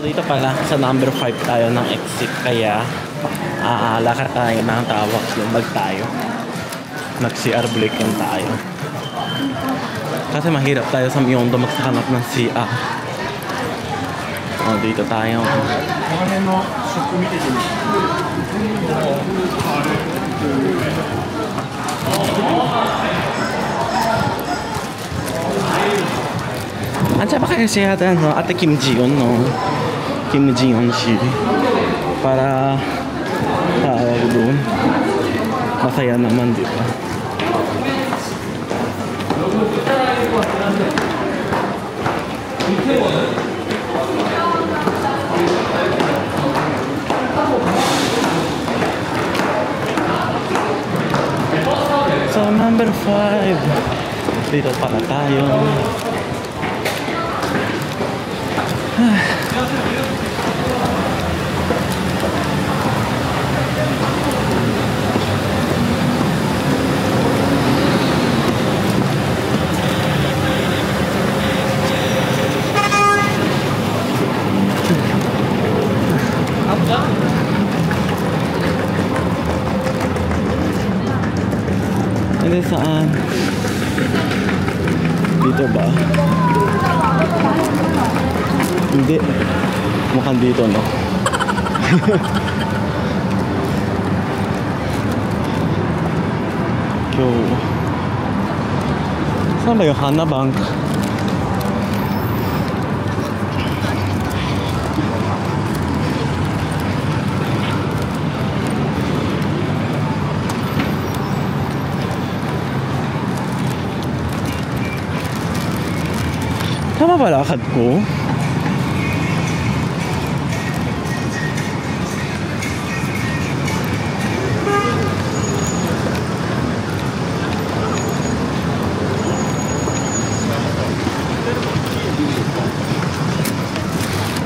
dito pala sa number 5 tayo ng exit, kaya lakad tayo ng tawag lumbag tayo, nag CR break lang tayo kasi mahirap tayo sa Myondo magsakanap ng CR. Dito tayo. Andiyan ba kayo siya no? Ate Kim Ji-yeon, no? Kim Ji-yeon si para doon masaya naman, di ba? So number 5 dito pala tayo. Hindi saan? Dito ba? Hindi. Mukhang dito, no? Yo. Saan ba yung Hana Bank? Tama ba lakad ko?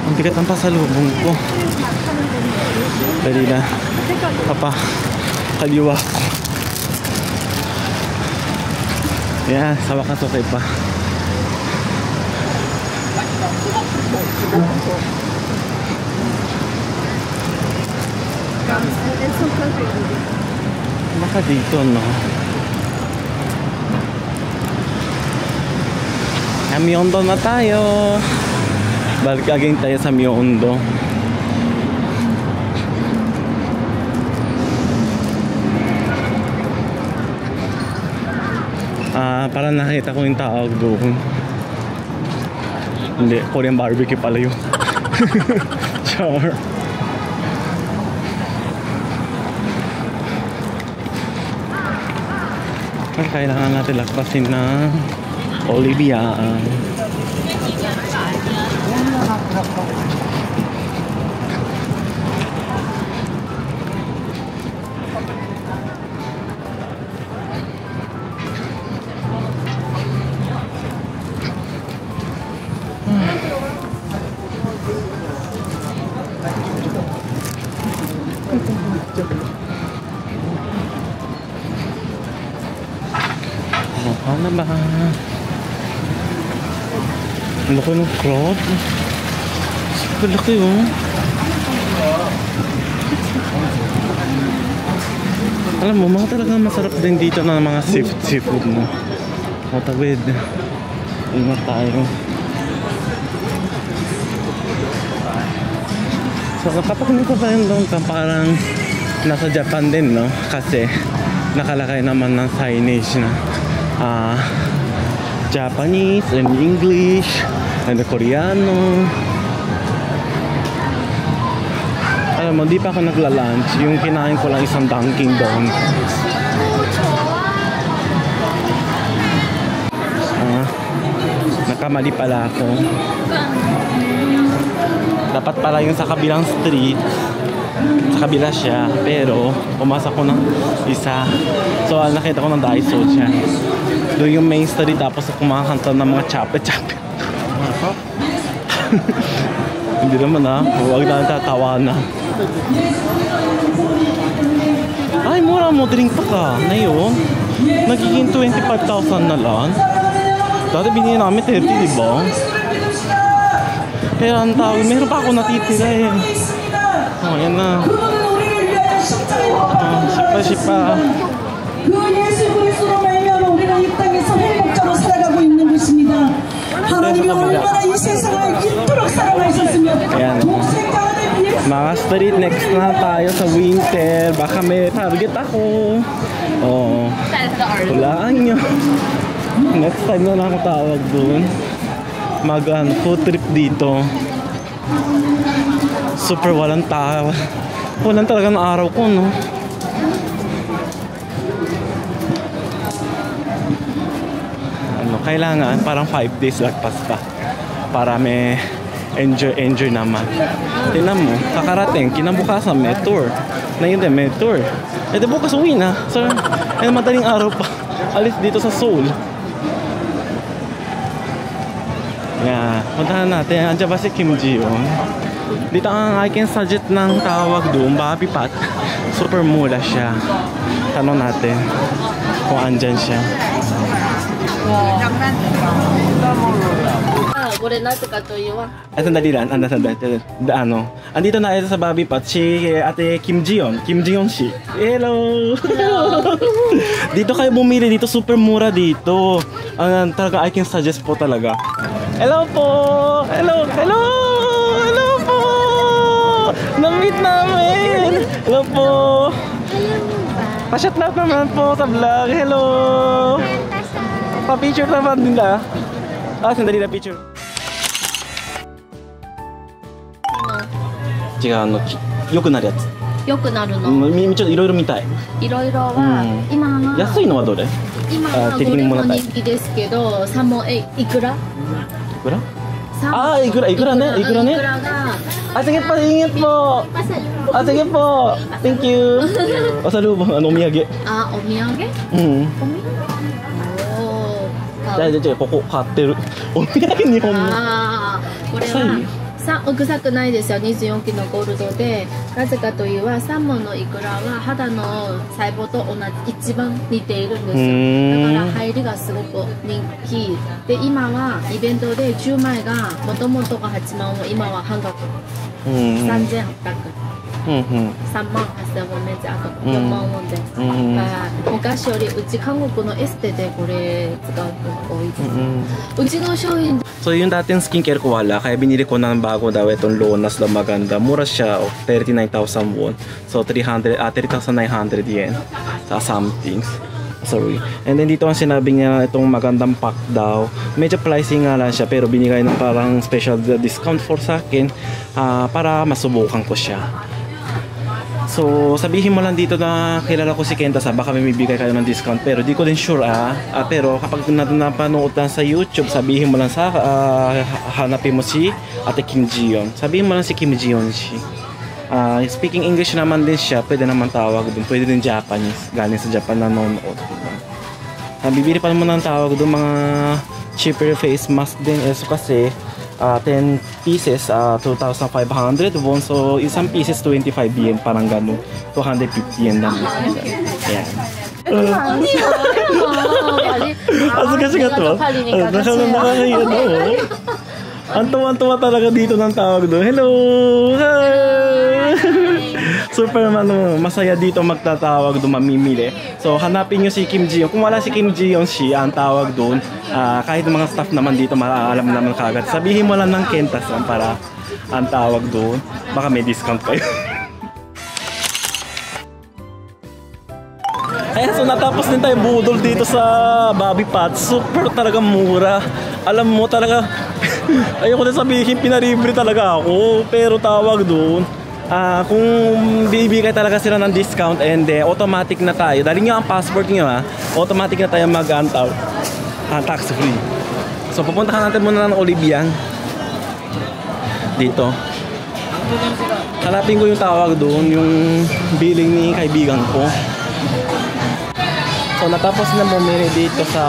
Ang bigat ang pasalubong ko. Dali na. Papa, kaliwa ko. Yan, sa wakas okay pa. Baka dito, no? Myondo na tayo. Balik again tayo sa Myondo. Parang nakita ko yung tawag doon. Hindi, Korean barbecue pala yun. Char. Kailangan natin lakbasin na Olivia. Ano ba? Ang laki ng crowd. Ang laki, oh. Alam mo, mga talagang masarap din dito na mga seafood mo. Matawid. Ingat tayo. So kapag nito pa yung doon ka, parang nasa Japan din, no? Kasi nakalakay naman ng signage na Japanese and English and Koreano. Alam mo, di pa ako nagla-lunch. Yung kinain ko lang isang Dunkin' Donuts. Nakamali pala ako. Dapat pala yung sa kabilang street. Sa kabila siya, pero pumasok ko ng isa. So nakita ko ng Daiso siya. Doon yung main street, tapos kumakanta ng mga chape-chape. Hindi naman huwag na tatawa na. Ay, mura mo, drink pa ka. Ngayon, nagiging 25,000 na lang. Dati binili namin 30, diba? Kaya ang tawag, meron pa ako natitira eh. Oh, yan na. Sipa. 그 예수 그리스도로 말미암아 우리는 이 땅에서 행복자로 살아가고 있는 것입니다. 하나님이 얼마나 이 세상을 이토록 사랑하셨으며 독생자를 위해서 mga street, next na tayo sa winter. Baka may target ako. Oo. Hulaan nyo. Next time na lang ako tawag dun. Food trip dito. Super walang tao. Walang talagang araw ko, no? Kailangan parang 5 days lagpas pa para may enjoy naman. Tingnan mo, kakarating, kinabukasan may tour. Na yun din, may tour. Eh di bukas uwi na. So, madaling araw pa. Alis dito sa Seoul. Yeah, puntahan natin. Andiyan ba si Kim Ji-yoon? Dito ang I can suggest ng tawag doon, Bobby Pat. Super mura siya. Tanong natin kung andyan siya. Sandali lang, andito na ito sa Bobby Pat si Ate Kim Ji-yoon. Kim Ji-yoon si. Hello! Dito kayo bumili, dito super mura dito. Talaga I can suggest po talaga. Hello po! Hello! Hello! Hello po! Na-meet namin! Hello po! Pa-shot out naman po sa vlog. Hello! Pa-picture naman din na. Sandali na picture. Yoku naru yatsu. 良くなるの。ちょっといろいろ見たい。いろいろは、今は安いのはどれ？今はこれも人気ですけど、サモいくら？いくら？いくらね、いくらね。いくらが。Sige po, ingat po. Sige po. Thank you. Pasalubong, o土産。お土産？じゃあここ買ってる。お土産日本の。これは臭くないですよ。24期のゴールドで、なぜかというとサーモンのイクラは肌の細胞と同じ一番似ているんですよ。だから入りがすごく人気で、今はイベントで10枚がもともとが8万を今は半額3800。3万8000ウォンであと4万ウォンで、昔よりうち韓国のエステでこれ使う人が多いです。うちの商品 So yung dating skincare ko wala, kaya binili ko ng bago daw itong Lonas na maganda. Mura siya, 39,000 won. So 3,900 yen sa something. Sorry. And then dito ang sinabi niya itong magandang pack daw. Medyo pricey nga lang siya pero binigay ng parang special discount for sa akin para masubukan ko siya. So sabihin mo lang dito na kilala ko si Kenta sa baka may bibigay kayo ng discount pero di ko din sure pero kapag napanood lang sa YouTube sabihin mo lang sa hanapin mo si Ate Kim Ji-yoon. Sabihin mo lang si Kim Ji-yoon si. Speaking English naman din siya, pwede naman tawag din, pwede din Japanese, galing sa Japan na nanonood. Bibili pa naman ng tawag doon mga cheaper face mask din kasi 10 pieces 2,500 won, so isang pieces 25 yen, parang gano'n 250 yen lang. Ayan. Kasi nga to ang tuwa-tuwa talaga dito ng tawag doon. Hello! Hi! Super masaya dito magtatawag doon, mamimili. So hanapin nyo si Kim Ji-yoon. Kung wala si Kim Ji-yoon siya ang tawag doon, kahit mga staff naman dito maalam naman kagad. Sabihin mo lang ng Kenta-san para ang tawag doon. Baka may discount kayo. Ayan, so natapos din tayo budol dito sa Bobby Pat. Super talaga mura. Alam mo talaga, ayoko na sabihin pinaribre talaga ako. Pero tawag doon, kung bibigay talaga sila ng discount and automatic na tayo. Dali nyo ang passport nyo automatic na tayo mag-antaw. Tax free. So pupuntahan natin muna ng Olivian. Dito. Hanapin ko yung tawag doon, yung billing ni kaibigan ko. So natapos na bumili dito sa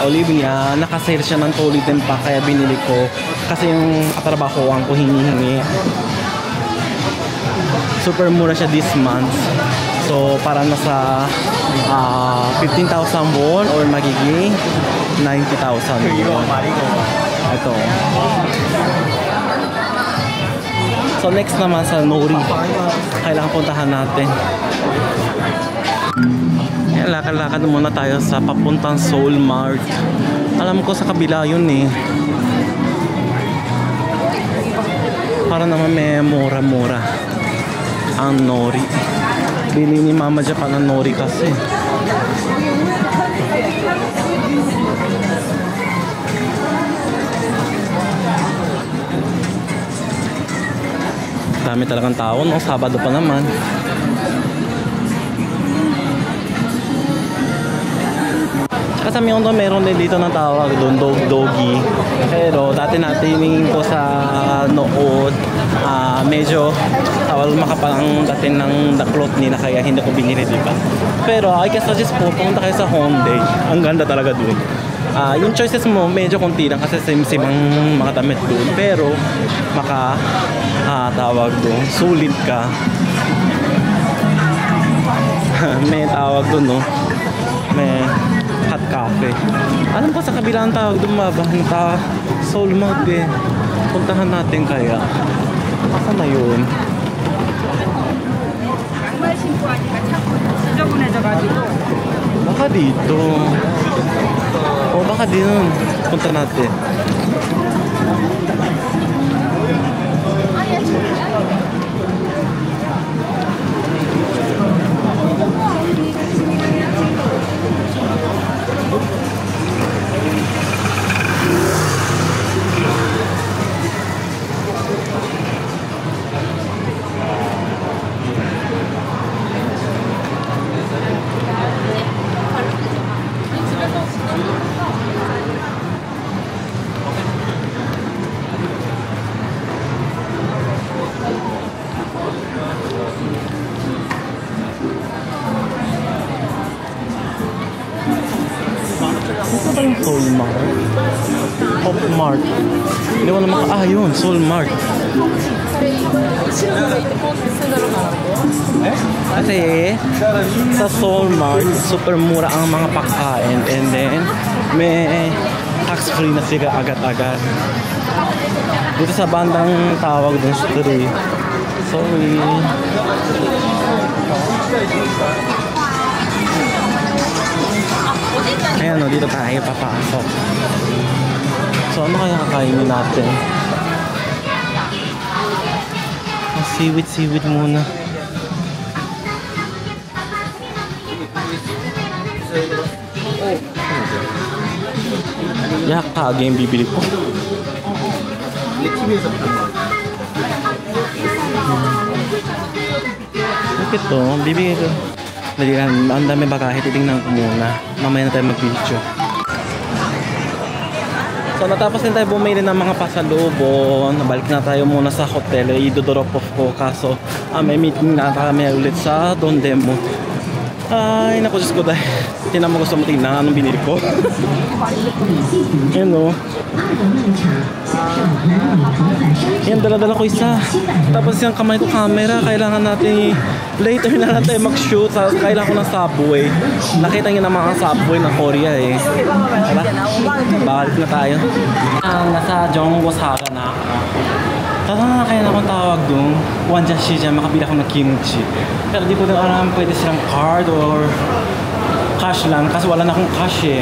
Olivia, nakasale siya ng Toliden pa kaya binili ko kasi yung katrabahoan ko hinihingi. Super mura siya this month. So para nasa 15,000 won or magiging 90,000 won. Ito. So next naman sa Nori, kailangan puntahan natin. Ayan, lakad-lakad muna tayo sa papuntang Seoul Mart. Alam ko sa kabila yun eh. Para naman may mura-mura ang Nori. Bili ni Mama Japan ang Nori kasi. Dami talagang tao, no? Sabado pa naman. Tsaka sa Myeongdong meron din dito ng tawag doon, dog-doggy. Pero dati natin ko sa nood, medyo tawal makapal ang dating ng daklot nila kaya hindi ko binili, diba? Pero I can suggest po, pumunta kayo sa Hyundai. Ang ganda talaga doon. Yung choices mo medyo konti lang kasi same-same ang mga damit doon. Pero tawag doon, sulit ka. May tawag doon, no? May hot cafe. Alam ko sa kabila ang tawag doon, mabahanta Seoul Mart eh. Puntahan natin kaya. Saan na yun? Baka dito. O baka dito. Punta natin. Seoul Mart. Pop Mart. Hindi mo naman yun, Seoul Mart. Kasi sa Seoul Mart, super mura ang mga pagkain. And then, may tax-free na sila agad-agad. Dito sa bandang tawag dun street. Sorry. Ayan o, dito tayo papasok. So ano kaya kakainin natin? Seaweed muna. Yak kage yung bibili ko. Bakit to? Bibigay ko. Dali lang, ang dami bagahe, titingnan ko muna. Mamaya na tayo mag-video. So natapos din tayo bumili ng mga pasalubong. Nabalik na tayo muna sa hotel. I-drop off ko kaso may meeting na kami ulit sa Dongdaemun. Ay naku, Diyos ko, dahil tinan mo, gusto mo tingnan anong binili ko. Yan o. Yan, dala-dala ko isa. Tapos yung kamay ko camera, kailangan natin later na lang tayo mag-shoot. Kailangan ko ng subway. Nakita nyo naman ang subway ng Korea eh. Tara, balik na tayo. Nasa Jonggosaga na ako. Tara na kaya na akong tawag doon. Wanjashijang, makabila ko ng kimchi. Pero di ko din alam pwede silang card or cash lang. Kasi wala na akong cash eh.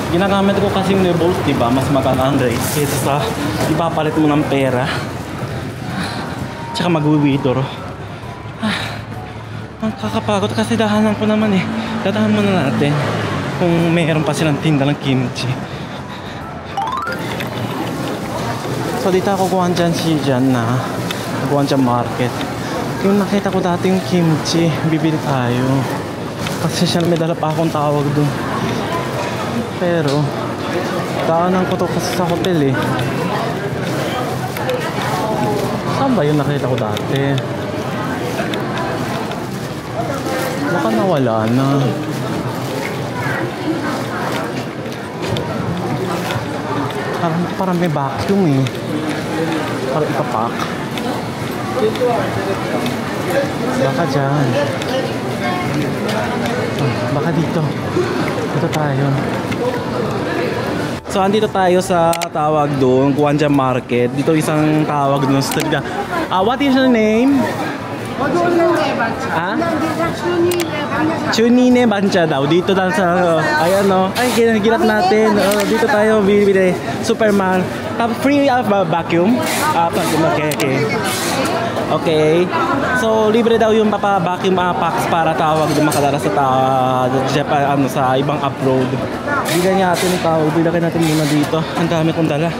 Ginagamit ko kasi yung Revolt, diba? Mas maganda ang rate kaysa sa ipapalit mo ng pera. Tsaka mag-withdraw. Ang kakapagod kasi dahanan ko naman eh. Dadahan muna natin kung mayroon pa silang tinda ng kimchi. So dito ako Gwanjan-Shijan na Gwanjan Market. Yung nakita ko dati yung kimchi, bibili tayo. Kasi siya may dala pa akong tawag dun. Pero daanan ko to kasi sa hotel eh. Saan ba yung nakita ko dati? Baka nawala na. Parang may vacuum eh. Parang ipapak. Baka dyan. Baka dito. Dito tayo. So andito tayo sa tawag doon, Gwanjan Market. Dito isang tawag doon. What is your name? Ah? Chunine Bancha daw. Dito lang sa, ayan o. Ay, ginap natin. Dito tayo bibili. Superman. Free vacuum? Okay. Okay. So, libre daw yung vacuum packs para tawag doon makadala sa Japan, sa ibang abroad. Bigyan natin yung tawag. Bigyan natin muna dito. Ang dami kong dala.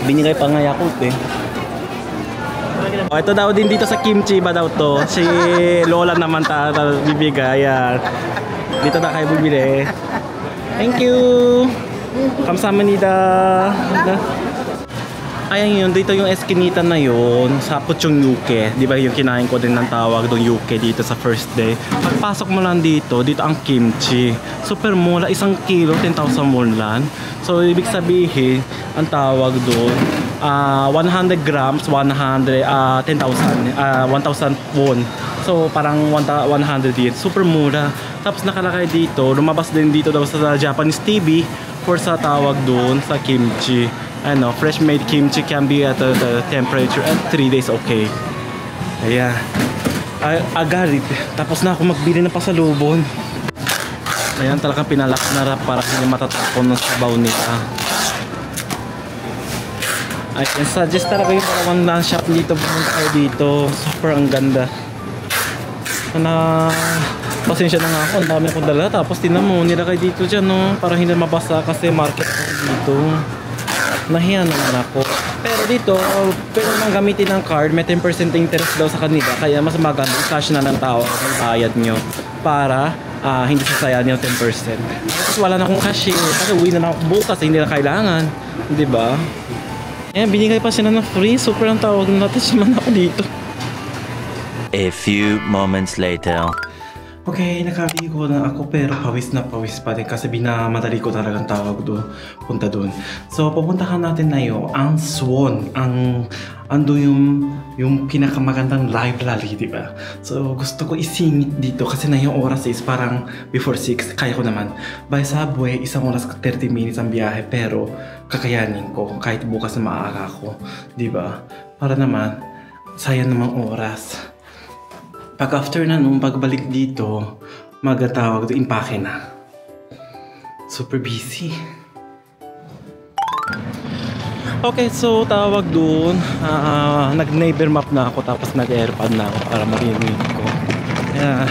Binigay pa nga Yakult eh. Ito daw din dito sa kimchi ba daw to? Si Lola naman bibigay. Ayan. Dito na kayo bibili. Thank you. Kamsahamnida. Ayan yun, dito yung eskinita na yun sa Puchong Yuke. Di ba yung kinain ko din ng tawag doon Yuke dito sa first day. Pagpasok mo lang dito ang kimchi. Super mura, 1 kilo, 10,000 won lang. So ibig sabihin, ang tawag doon, 100 grams, 10,000 won. So parang 100 yen. Super mura. Tapos nakalakay dito, lumabas din dito daw sa Japanese TV for sa tawag doon sa kimchi. Ano, fresh made kimchi can be at the temperature at 3 days okay. Ayan. Agarit. Tapos na ako magbili ng pasalubon. Ayan, talagang pinalak na rap para hindi matatapon ng sabaw nila. I can suggest talaga yung Parawan shop dito. Pumunta kayo dito. Super ang ganda. Pasensya na nga ako. Ang dami akong dala. Tapos tinan mo, nilagay dito dyan, no? Para hindi mabasa kasi market dito. Nahiya naman ako. Pero dito, pwede naman gamitin ng card. May 10% interest daw sa kanila. Kaya mas maganda cash na ng tao ang bayad nyo. Para hindi sasayang yung 10%. Tapos wala na akong cash. Kasi uwi na ako bukas. Hindi na kailangan. Diba? Ayan, binigay pa sila ng free. Super ang tawag natin. Siman ako dito. A few moments later. Okay, nakaligo na ako pero pawis na pawis pa rin kasi binamadali ko talagang tawag doon, punta doon. So, pupuntahan natin na yun, ang Swan, ando yung pinakamagandang library, di ba? So, gusto ko isingit dito kasi na yung oras is parang before 6, kaya ko naman. By subway, 1 oras 30 minutes ang biyahe pero kakayanin ko kahit bukas na maaga ko, di ba? Para naman, sayang namang oras. Pag after na nung pagbalik dito, magatawag doon, impake na. Super busy. Okay, so tawag doon, nag-neighbor map na ako tapos nag-airpod na ako para marinig ko. Yeah,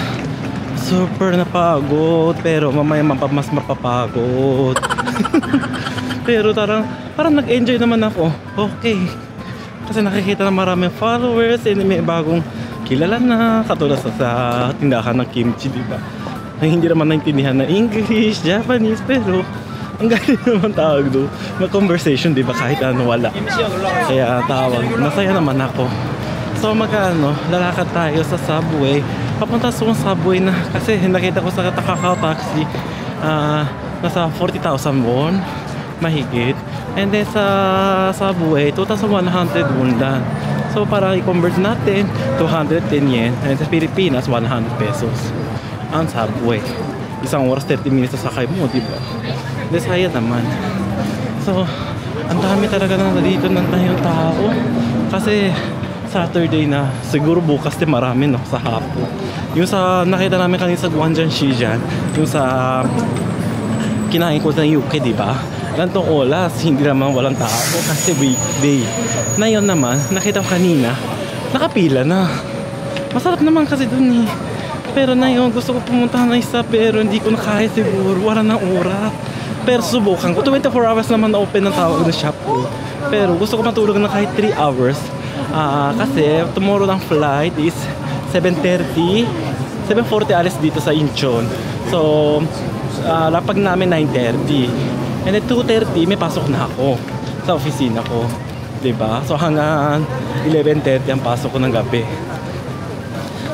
super napagod pero mamaya mas mapapagod. Pero parang nag-enjoy naman ako. Okay. Kasi nakikita na maraming followers and may bagong kilala na, katulad sa tindahan ng kimchi, diba? Ay, hindi naman naintindihan na English, Japanese, pero ang galing naman tawag doon. Mag-conversation, diba? Kahit ano, wala. Kaya tawag, masaya naman ako. So lalakad tayo sa subway. Papunta sa subway na, kasi nakita ko sa Kakao Taxi, nasa 40,000 won, mahigit. And then sa subway, 2,100 won lang. So para i-convert natin, 210 yen. And sa Pilipinas, 100 pesos. Ang subway. 1 oras 30 minutes sa sakay mo, diba? Desaya naman. So, ang dami talaga na dito ng tayong tao. Kasi Saturday na. Siguro bukas din marami, no? Sa hapon. Yung sa nakita namin kanina sa Guangzhou Shijian, yung sa kinain ko ng UK, diba? Gantong oras, hindi naman walang tao kasi weekday. Na yun naman, nakita ko kanina, nakapila na. Masarap naman kasi dun eh. Pero na yun, gusto ko pumunta na isa pero hindi ko na kaya siguro. Wala na oras. Pero subukan ko, 24 hours naman na open ng tawag ng shop ko. Pero gusto ko matulog na kahit 3 hours. Kasi tomorrow ng flight is 7:30. 7:40 alis dito sa Incheon. So, lapag namin 9:30. And then 2:30 may pasok na ako sa opisina ko, 'di ba? So hanggang 11:30 ang pasok ko ng gabi.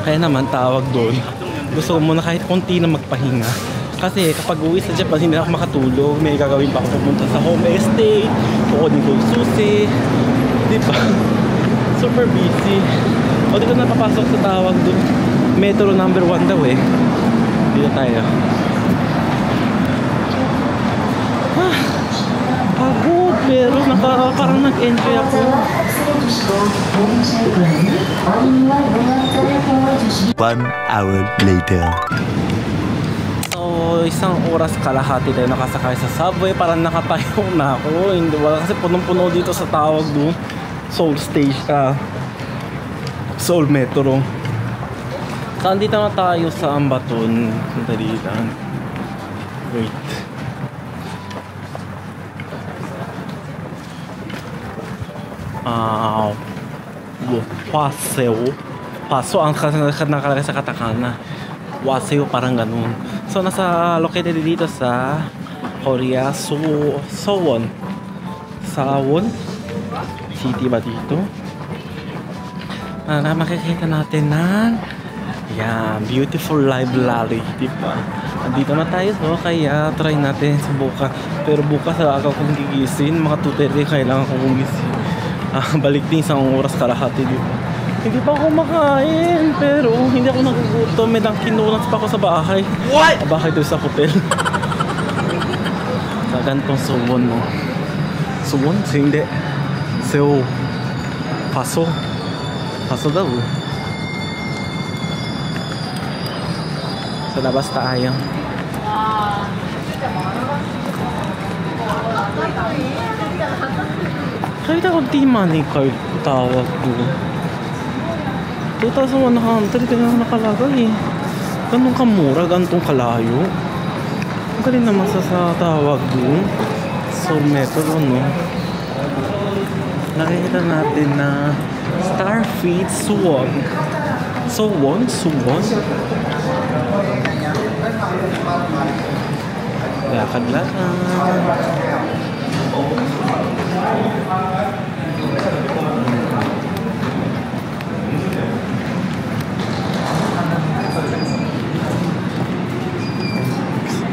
Kaya naman tawag doon, gusto ko muna kahit konti na magpahinga. Kasi kapag uwi sa Japan, hindi na ako makatulog. May gagawin pa ako, pumunta sa home estate, kukunin ko yung susi, 'di ba? Super busy. O dito na papasok sa tawag doon, metro number 1 daw eh. Dito tayo. Pagod pero parang nag-enjoy ako. 1 hour later. So, isang oras kalahati tayo nakasakay sa subway. Parang nakatayo na ako. Hindi, wala kasi punong-puno dito sa tawag doon. Seoul Seoul Metro. So, andito na tayo sa Ambaton. Dali lang. Wait. Paso ang nakalagay sa katakana. Waseo, parang ganun. So, nasa located dito sa Korea, Sowon City ba dito? Makikita natin ng beautiful library, diba? Andito na tayo, so kaya try natin subukan. Pero bukas ako kung gigising, mga 2:30 kailangan ko gumising. Balik din isang oras kalahati, diba? Hindi pa ako makain, pero hindi ako nagugutom. May Dunkin Donuts pa ako sa bahay. What? Bahay doon sa hotel. Sa gantong Suwon, no? Suwon? Hindi. Seo. Paso daw. Sa labas tayo. Kahit ako di money card tawag doon. 2,100 kaya nakalagay eh. Ganun kamura, ganitong kalayo. Ang galing naman sa tawag doon. Seoul Metro, no? Nakikita natin na Starfeed Suwon. Lakad-lakad.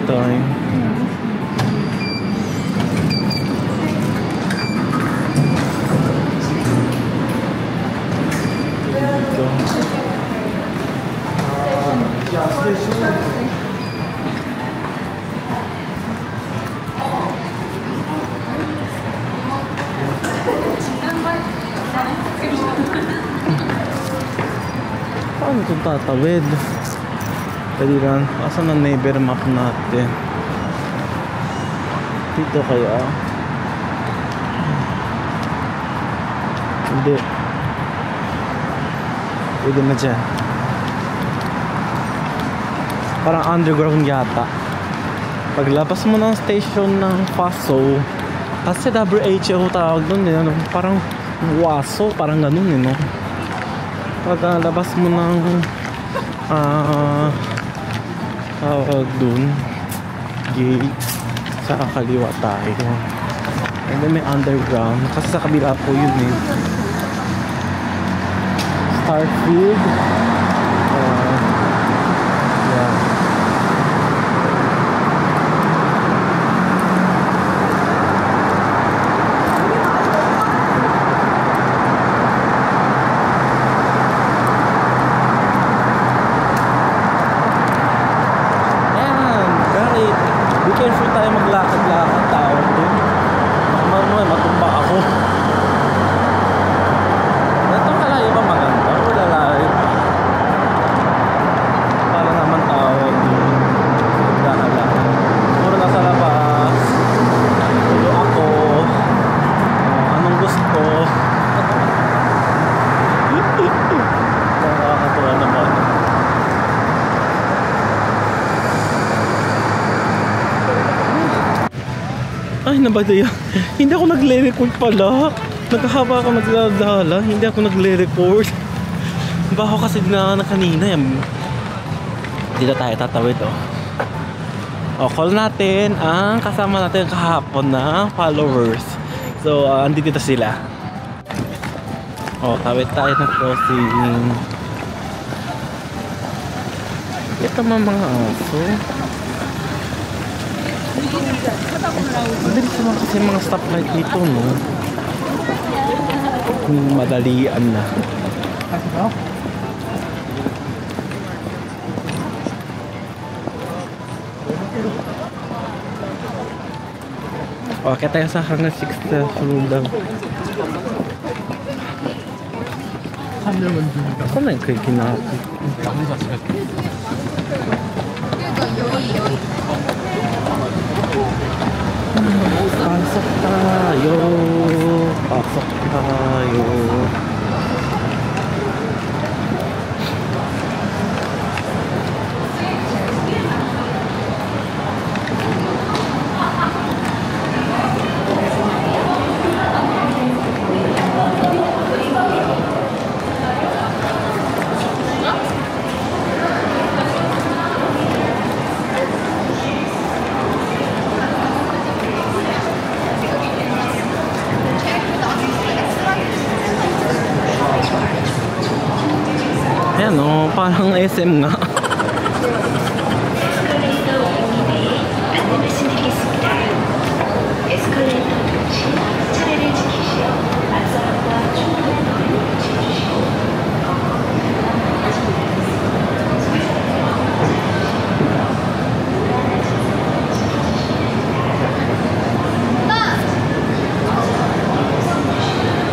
Time. Paano itong tatawid? Dali lang. Asan ang neighbor map natin? Dito kaya? Hindi. Pwede na dyan. Parang underground yata. Paglabas mo ng station ng Paso, kasi WHO tawag doon eh, ano? Parang Waso, parang ganun eh, no? Pag labas mo ng tawag doon, gate, sa kaliwa tayo. And then may underground, kasi sa kabila po yun eh. Starfield. Careful tayo maglakad-lakad tawag doon. Matumba ako. Itong kalayo ba maganda? O lalayo? Para naman tawag doon. Lakad-lakad. Puro nasa labas. Tulo ako. Anong gusto? Nakakatuwa naman. Ay, nabadaya. Hindi ako nagle-record pala. Nagkahaba ako nagdadala. Hindi ako nagle-record. Baho kasi na kanina yan. Dito tayo tatawid, oh. O, call natin ang kasama natin kahapon na followers. So, andito sila. O, tawid tayo ng crossing. Ito mga aso. Madali naman kasi mga stoplight dito, no? Kung madalian na. Okay tayo sa hanggang 6th floor daw. Ako na yung kinaki. Pasok tayo. Pasok tayo. Ayan o, parang SM nga.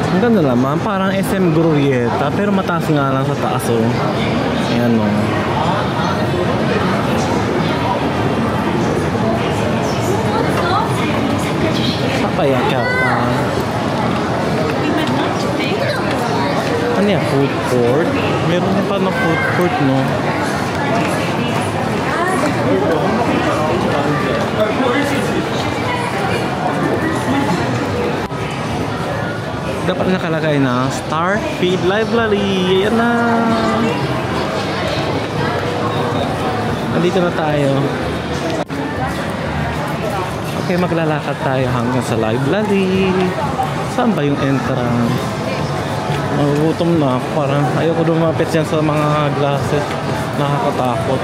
Ang ganda naman, parang SM Glorieta, pero mataas nga lang sa taas oh. Ayan o. Papaya kapa. Ano yan? Food court? Meron din pa na food court no? Dapat nakalagay na Starfeed Library. Ayan na. Nandito na tayo. Okay, maglalakad tayo hanggang sa library. Saan ba yung entrance? Magugutom na ako. Parang ayoko lumapit yan sa mga glasses. Nakakatakot.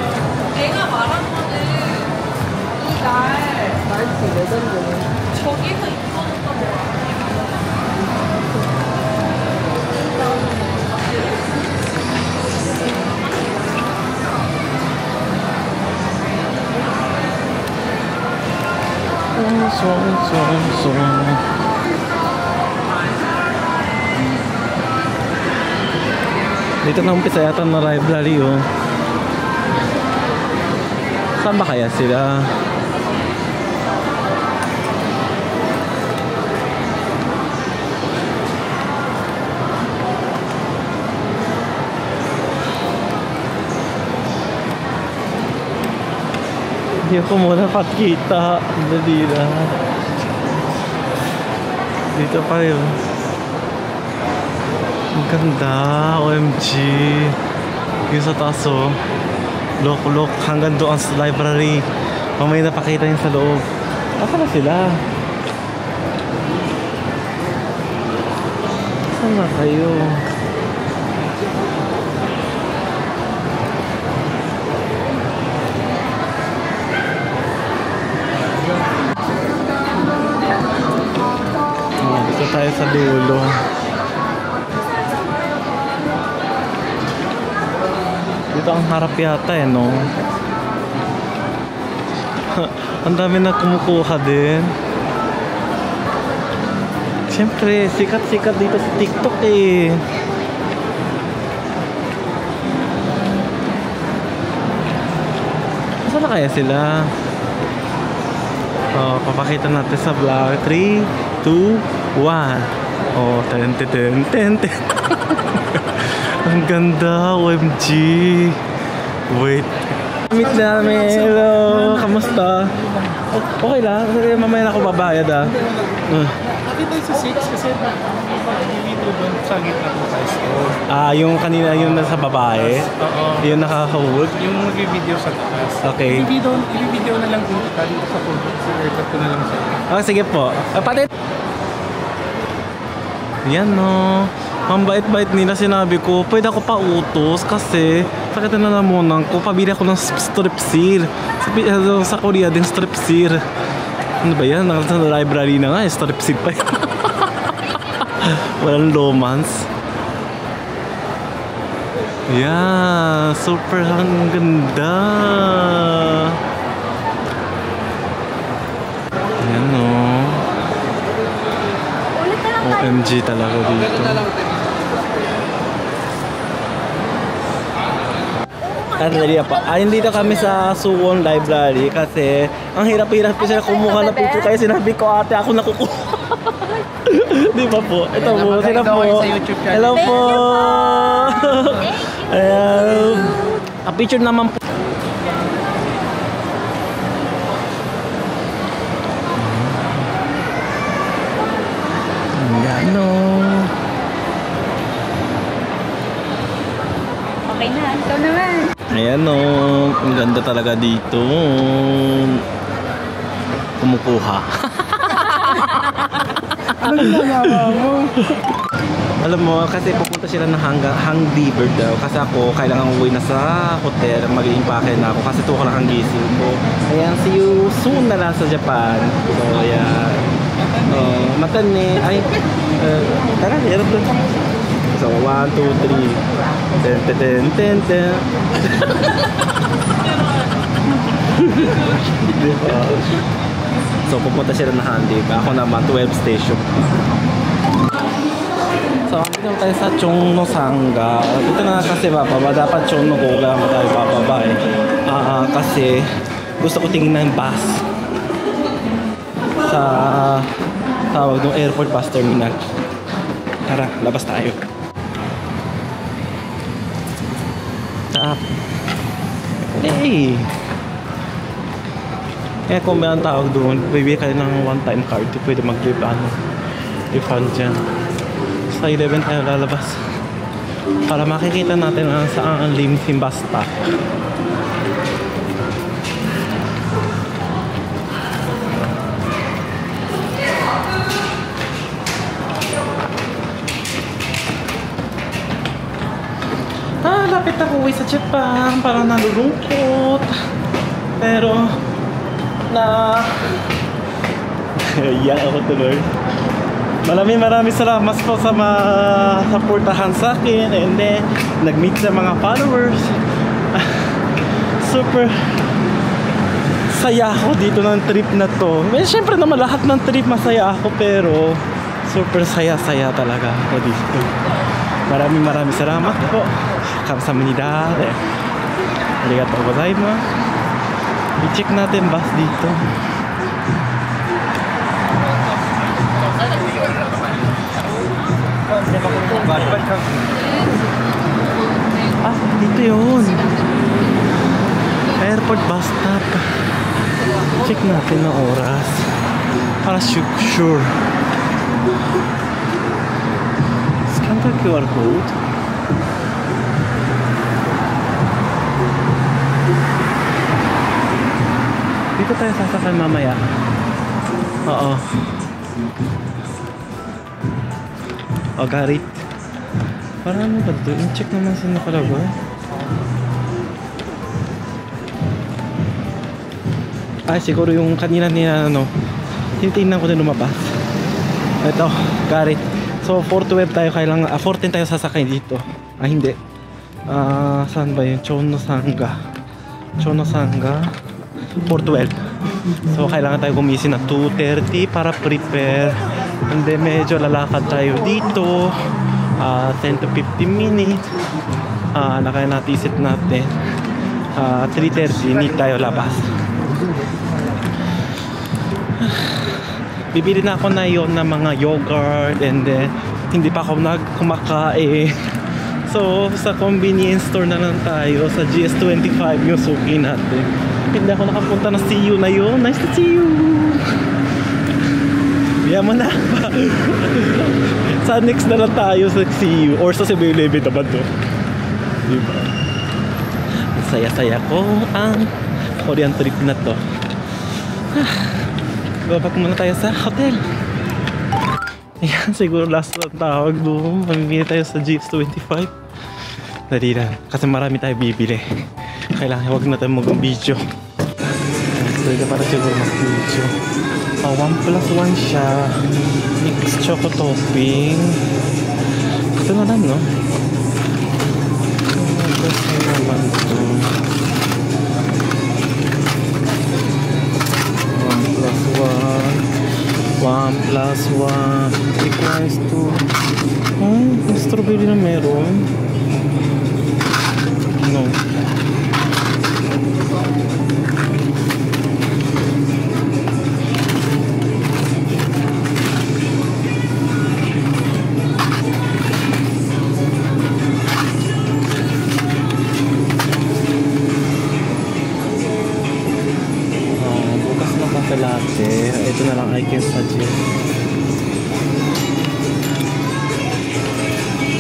Dito na umpisa yata na library oh. Saan ba kaya sila? Hindi ko muna pakita. Dali na. Dito pa yun. Ang ganda. OMG. Yung sa taas oh. Look. Hanggang doon sa library. Mamaya napakita yun sa loob. Asa na sila? Saan na kayo? Dito tayo sa dulo. Dito ang harap yata eh, no? Ang dami na kumukuha din. Siyempre, sikat-sikat dito sa TikTok eh. Saan na kaya sila? Oh, papakita natin sa vlog. 3, 2, 1. Oh, ten. Ang ganda, OMG. Wait. Meet namin. Hello, kamusta? Okay lang, kasi mamaya na ako babayad ah. Nakita tayo sa 6 kasi video doon sa gitna ng size ko. Ah, yung kanina yung nasa babae? Oo. Yung nakaka-hold? Yung nag-video sa taas. Okay. I-video na lang dito sa phone. Kasi aircut ko na lang sa Ah, sige po. Pati. Yan no. Ang bait-bait nila, sinabi ko, pwede ako pa utos kasi sakit na namunan ko, pabili ako ng strepsil. Sa Korea din strepsil. Ano ba yan? Nasa library na nga, strepsil pa yun. Walang romance. Yeah, super ang ganda. Yan no. OMG talaga dito. Sandali pa. Dito kami sa Suwon Library kasi ang hirap-hirap ko sila kumuha na picture. Kaya sinabi ko, ate, ako nakukuha. Di ba po? Ito po, sila po. Hello po. Ayan. Ang picture naman po. Ayan o. Okay na, ikaw naman. Ayan o. Ang ganda talaga dito. Kumukuha. Ano ginagawa mo? Alam mo, kasi pupunta sila ng Hangdiver daw. Kasi ako, kailangan uwi na sa hotel. Mag-i-impake na ako kasi 2 ko lang ang gising ko. Ayan, see you soon na lang sa Japan. So, ayan. Matan ni, ay, tara, hirap doon. So, 1, 2, 3. Ten, ten, ten, ten, ten. Diba? So, pupunta sila ng Hangdiver. Ako naman, 12 station. So, dito tayo sa Chongnosanga. Dito na kasi bababa. Dapat Chongnogoga mo tayo bababa eh. Kasi gusto ko tingnan ng bus sa tawag ng airport bus terminal. Tara, labas tayo. Tap. Hey! Eh kung may ang tawag doon, bibigay kayo ng one-time card. Pwede mag-refund dyan. Sa 11 tayo lalabas para makikita natin saan ang limousine bus stop. Lapit ako uwi sa Japan. Parang nalulungkot pero iyak ako tuloy. Maraming salamat po sa supportahan sa akin, and then nag-meet sa mga followers. Super saya ako dito ng trip na to. Well, syempre naman lahat ng trip masaya ako, pero super saya-saya talaga ako dito. Maraming salamat po. Kamsahamnida. Arigatou gozaimasu. I-check natin bus dito. Dito yun. Airport bus stop. Check natin ang oras para sure. Scan the QR code. Dito tayo sasakay mamaya. Oo. Garit. Para ano ba ito? I-check naman sa nakalagay. Siguro yung kanina niya tinitingnan ko din lumabas. Ito, Garit. So 4:12 tayo, kailangan 14 tayo sasakay dito. Hindi. Saan ba yun? Chongnosanga 4:12. So kailangan tayo gumising na 2:30 para prepare. And then medyo lalakad tayo dito 10 to 15 minutes. Nakaya natisip natin 3:30 need tayo labas. Bibili na ako na yon na mga yogurt, and then hindi pa ako kumakain. So sa convenience store na lang tayo sa GS25 yung suki natin. Hindi ako nakapunta na CU na yun. Nice to see you. Biya mo na. Sa next na lang tayo sa CU or sa 7-Eleven naman to. Diba? Saya-saya ko ang Korean trip na to. Babak muna tayo sa hotel. Ayan, siguro last na tawag doon. Pamimili tayo sa GS25. Dali lang. Kasi marami tayo bibili. Kailangan huwag na tayo mag-video. Pwede para siguro mag-video. 1+1 siya. Mix choco topping. Ito na lang, no? Ito naman ito. 1+1 equals to strawberry na meron. No. Ito na lang I can suggest.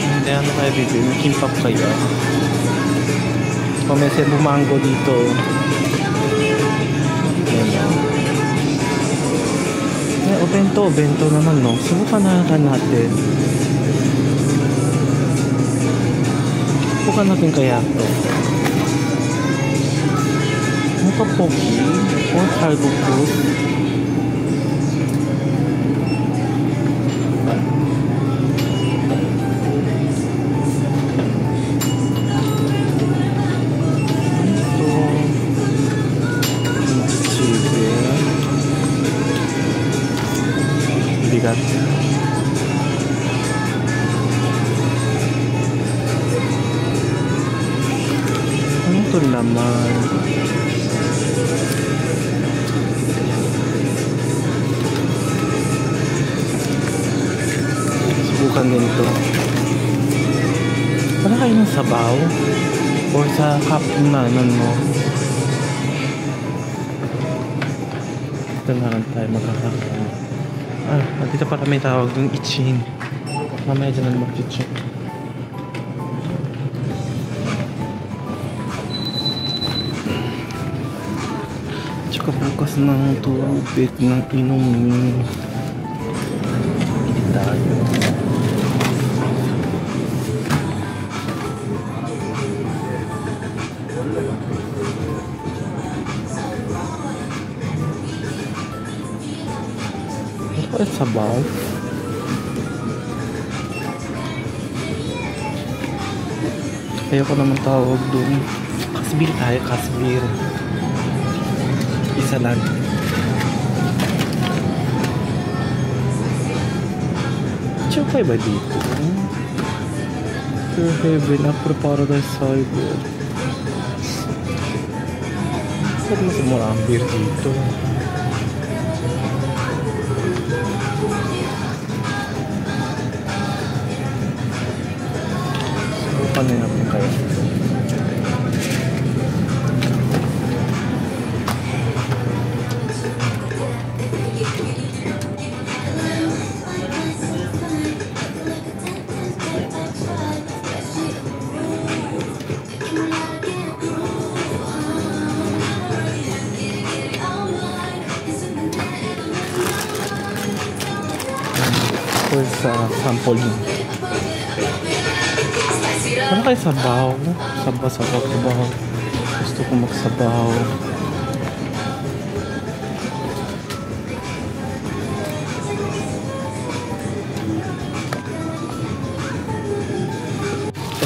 Hindi ano kayo bibili? Kimbap kayo. Kung may Cebu mango dito. Ganyan. Bento naman, no? Subukan natin. Subukan natin kaya ito. Mukha poki or cargo food. Bigat. Ano ito laman? Subukan din ito. Wala kayo ng sabaw? Or sa cup na ano? Ito na lang tayo magkakaroon. Dito para may tawag yung ichin. Mamaya dyan na mag-check. Tsaka bukas ng tubig ng inumin. Hindi tayo. Sabaw. Ayoko naman tawag doon. Kasbir tayo, kasbir. Isa lang. Tsukay ba dito? Pure heaven, upper paradise cyber. Saan mas mura ang beer dito? Paano natin kayo? Ito sa sample mo. Ano kayo sabaw? Sabaw. Gusto ko magsabaw.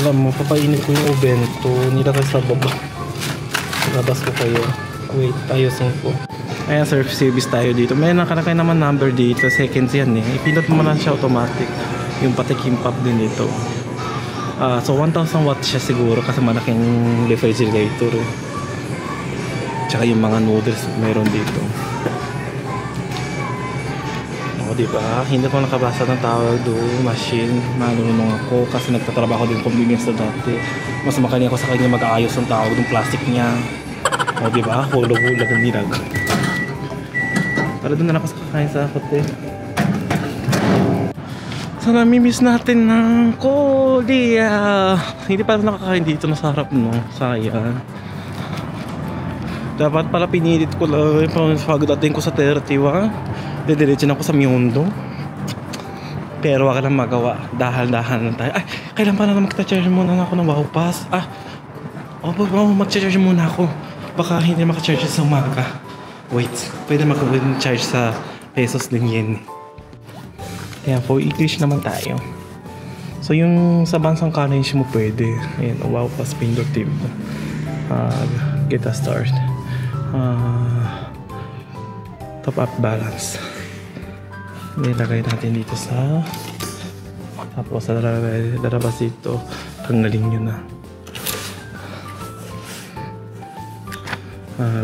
Alam mo, papainit ko yung bento. Nilagay sa baba. Labas ko kayo. Wait, ayusin ko. Ayan, self-service tayo dito. May nakalagay naman number dito. Seconds yan eh. Ipindot mo lang siya automatic. Yung pati kimbap din dito. So 1000 watts siya siguro kasi malaking refrigerator. Tsaka yung mga noodles meron dito. O diba? Hindi ko nakabasa ng tawag doon. Machine. Marunong ako kasi nagtatrabaho din convenience na dati. Mas makali ako sa kanya mag-aayos ng tawag ng plastic niya. O diba? Hulog-hulog ang dinag. Tara doon na ako sa kakain sa hotel. So namimiss natin ng Korea. Hindi pa nakakain dito na sa harap, no? Sayang. Dapat pala pinilit ko lang. Pagdating ko sa 31, didiretso na ako sa Myeongdong. Pero wala lang magawa. Dahan-dahan lang tayo. Ay, kailan pa na magta-charge muna ako ng Wow Pass? Mag-charge muna ako. Baka hindi maka-charge sa umaga. Wait, pwede mag-charge sa pesos din yen. Kaya for English naman tayo. So yung sa bansang currency mo pwede. Ayan, Wow Pass pindutin mo. Get a start. Top up balance. Nilagay natin dito sa tapos sa lalabas dito. Tanggalin nyo na.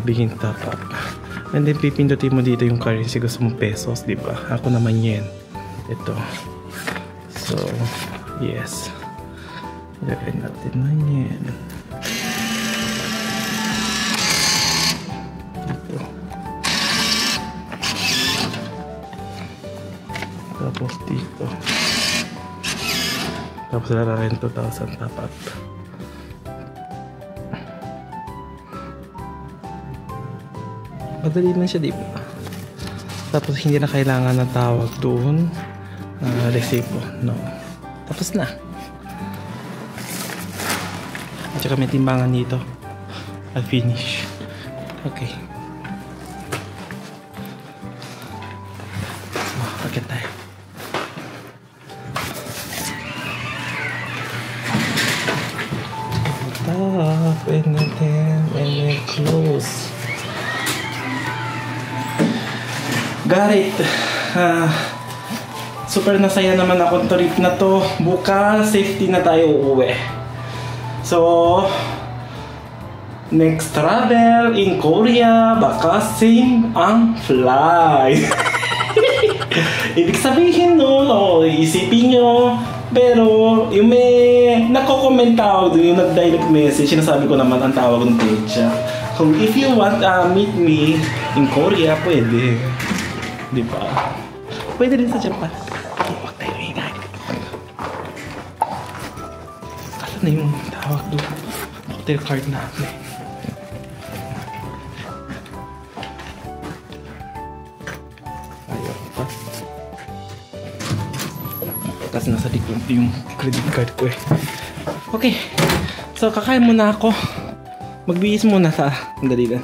Begin top up. And then pipindutin mo dito yung currency. Gusto mong pesos, diba? Ako naman yen. Ito. So, yes. Ilagay natin na yan. Ito. Tapos dito. Tapos lalakayin 2,000 tapat. Madali lang siya, di ba? Tapos hindi na kailangan ng tawag doon. Resibo. No. Tapos na. At saka may timbangan dito. I'll finish. Okay. Okay tayo. Top and then close. Got it. Super nasaya naman ako trip na to. Bukas, safety na tayo uuwi. So, next travel in Korea, baka same ang flight. Ibig sabihin nun, isipin nyo. Pero, yung may nako-comment tawag doon, yung nag-direct message, sinasabi ko naman ang tawag ng pecha. So, if you want meet me in Korea, pwede. Di ba? Pwede rin sa Japan. Huwag tayo ingay. Asan na yung tawag doon? Hotel card natin. Ayaw pa. Kasi nasa likod yung credit card ko eh. Okay. So, kakain muna ako. Magbihis muna sa dalilan.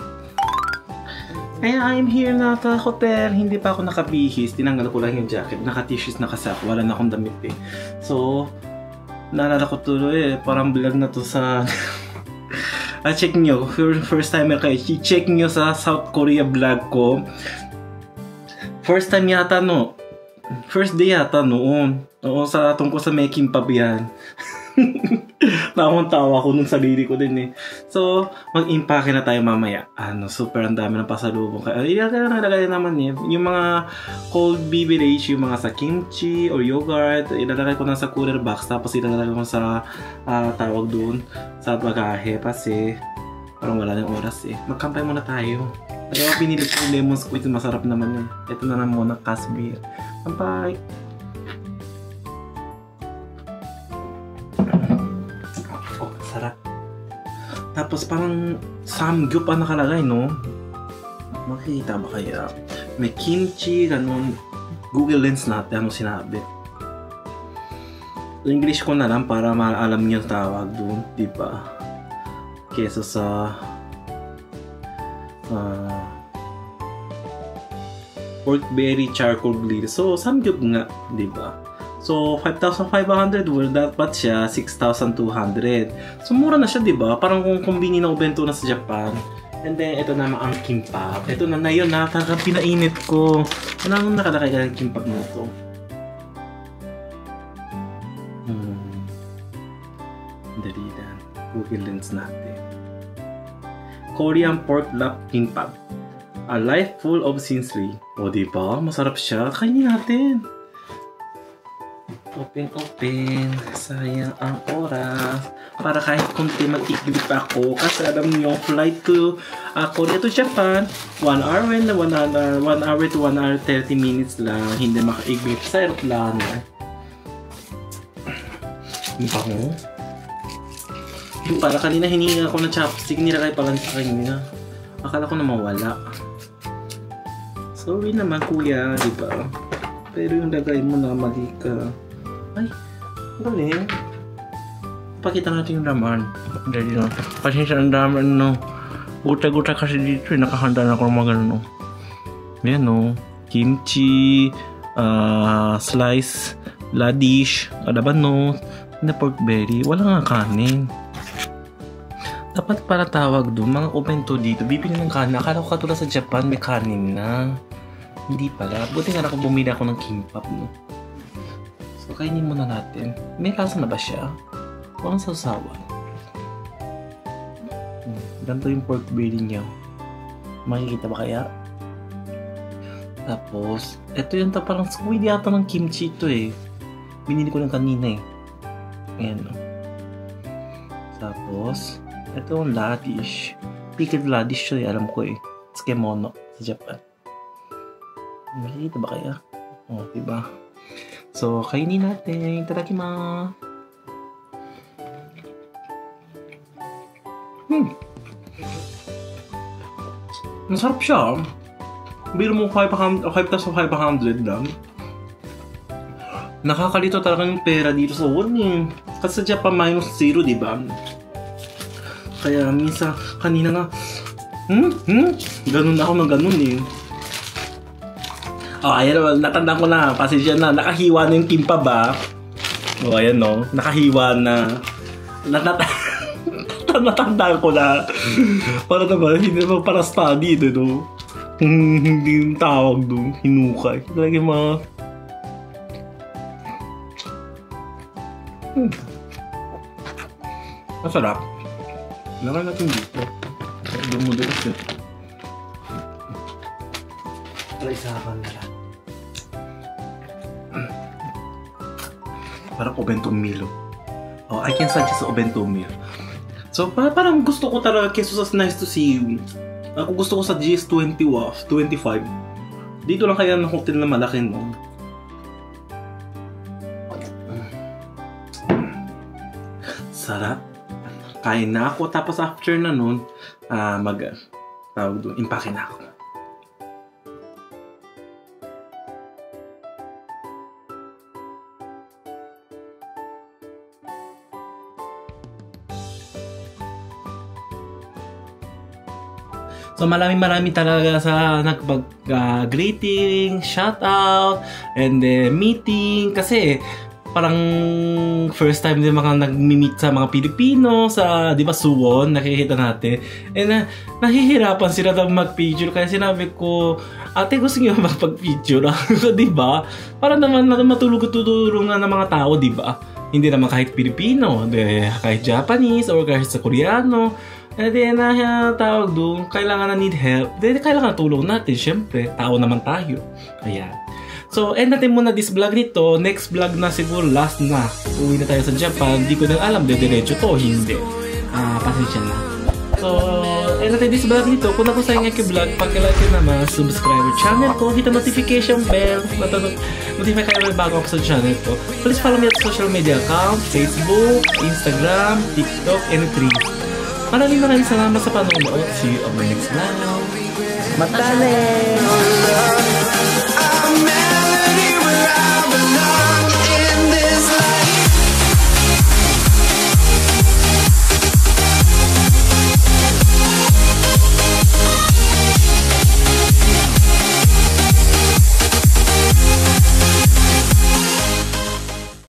Kaya I'm here na sa hotel. Hindi pa ako nakabihis. Tinanggal ko lang yung jacket. Naka-t-shirts na kasi ako. Wala na akong damit eh. So, naalala ko tuloy eh. Parang vlog na to sa... check nyo. First time kayo. Check nyo sa South Korea vlog ko. First time yata no. First day yata noon. Oo, sa tungkol sa making pub yan. Tawang-tawa ko nung sarili ko din eh. So, mag-impake na tayo mamaya. Super ang dami ng pasalubong. Ilalagay naman eh. Yung mga cold beverage, yung mga sa kimchi or yogurt, ilalagay ko na sa cooler box. Tapos ilalagay ko sa tawag doon sa bagahe. Kasi parang wala ng oras eh. Magkampay muna tayo. Kaya pinili ko yung lemon squeeze. Masarap naman eh. Ito na lang muna, cask beer. Kampay! Sarap. Tapos parang samgyup ang nakalagay, no? Makikita ba kaya? May kimchi, ganun. Google Lens natin, ano sinabi. English ko na lang para maalam niyo yung tawag doon, di ba? Kesa sa porkberry charcoal glitter. So, samgyup nga, di ba? So, 5,500 worth, dapat siya 6,200. So, mura na siya, di ba? Parang kung kumbini na ubento na sa Japan. And then, ito naman ang kimbap. Ito na yun na, talagang pinainit ko. Wala nang nakalakay ka ng kimbap mo ito. Dalilan. Google Lens natin. Korean pork lap kimbap. A life full of sinsery. O, di ba? Masarap siya. Kainin natin. Open. Sayang ang oras. Para kahit konti mag-iglip ako. Kasi alam niyo, flight to Korea to Japan, 1 hour to 1 hour 30 minutes lang. Hindi maka-iglip sa aeroplano. Yung bango. Yung para kanina hininga ako ng chopstick, nilagay pala sa kanya. Akala ko na mawala. Sorry naman kuya, di ba? Pero yung lagay mo na mali ka. Ay, galing. Pakita natin yung laman. Dali na. Pasensya ang dami, no. Guta-guta kasi dito, nakahanda na ako ng mga ganun. Yan, no. Kimchi, slice, radish, alaban, no. Na porkberry. Wala nga kanin. Dapat para tawag doon, mga obento dito, bibili ng kanin. Akala ko katulad sa Japan, may kanin na. Hindi pala. Buti nga ako bumili ako ng kimbap, no. So, kainin muna natin. May lasa na ba siya? Huwag sasawa. Ganito yung pork belly niya. Makikita ba kaya? Tapos, ito yung parang squid yata ng kimchi ito eh. Binili ko lang kanina eh. Ayan. Tapos, ito yung radish. Pickled radish siya eh, alam ko eh. Tsukemono sa Japan. Makikita ba kaya? Oh, diba? So, kainin natin. Itadakimasu. Masarap siya. Biro mo 500 lang. Nakakalito talaga yung pera dito sa won eh. Kasi sa Japan -0, di ba? Kaya minsan, kanina nga, ganun ako ng ganun eh. Oh, ayan, natandaan ko na. Pasensya na. Nakahiwa na yung kimbap ba? Oh, ayan no. Nakahiwa na. Natandaan ko na. Para naman, hindi naman para study ito, no? Hindi yung tawag doon. Hinukay. Talaga yung mga... Masarap. Lakan natin dito. Dumudot kasi. Try sa akin na lang. Parang Obento Meal. Oh, I can suggest Obento Meal. So, parang gusto ko talaga keso sa Nice to See You. Ako gusto ko sa GS20 25. Dito lang kaya ng hotel na malaki, no? Sarap. Kain na ako. Tapos after na nun, tawag doon, impake na ako. So maraming talaga sa nagpag-greeting, shoutout, and meeting. Kasi parang first time din mga nag-meet sa mga Pilipino sa, di ba, Suwon, nakikita natin. And nahihirapan sila na mag-picture. Kaya sinabi ko, ate, gusto niyo magpag-picture? Di ba? Para naman matulog-tutulungan ng mga tao, di ba? Hindi naman kahit Pilipino, kahit Japanese or kahit sa Koreano. And then, tawag doon, kailangan na need help. Then, kailangan tulong natin. Siyempre, tao naman tayo. Ayan. So, end natin muna this vlog nito. Next vlog na siguro, last na. Uwi na tayo sa Japan. Hindi ko na alam, diretso to, hindi. Pasensya na. So, end natin this vlog nito. Kung ako sa inyo vlog, pag-like nyo naman, subscribe sa channel ko, hit ang notification bell, notify kayo bago ako sa channel ko. Please follow me at social media account, Facebook, Instagram, TikTok, and Twitter. Maraming salamat sa panonood. See you on my next vlog. Matane!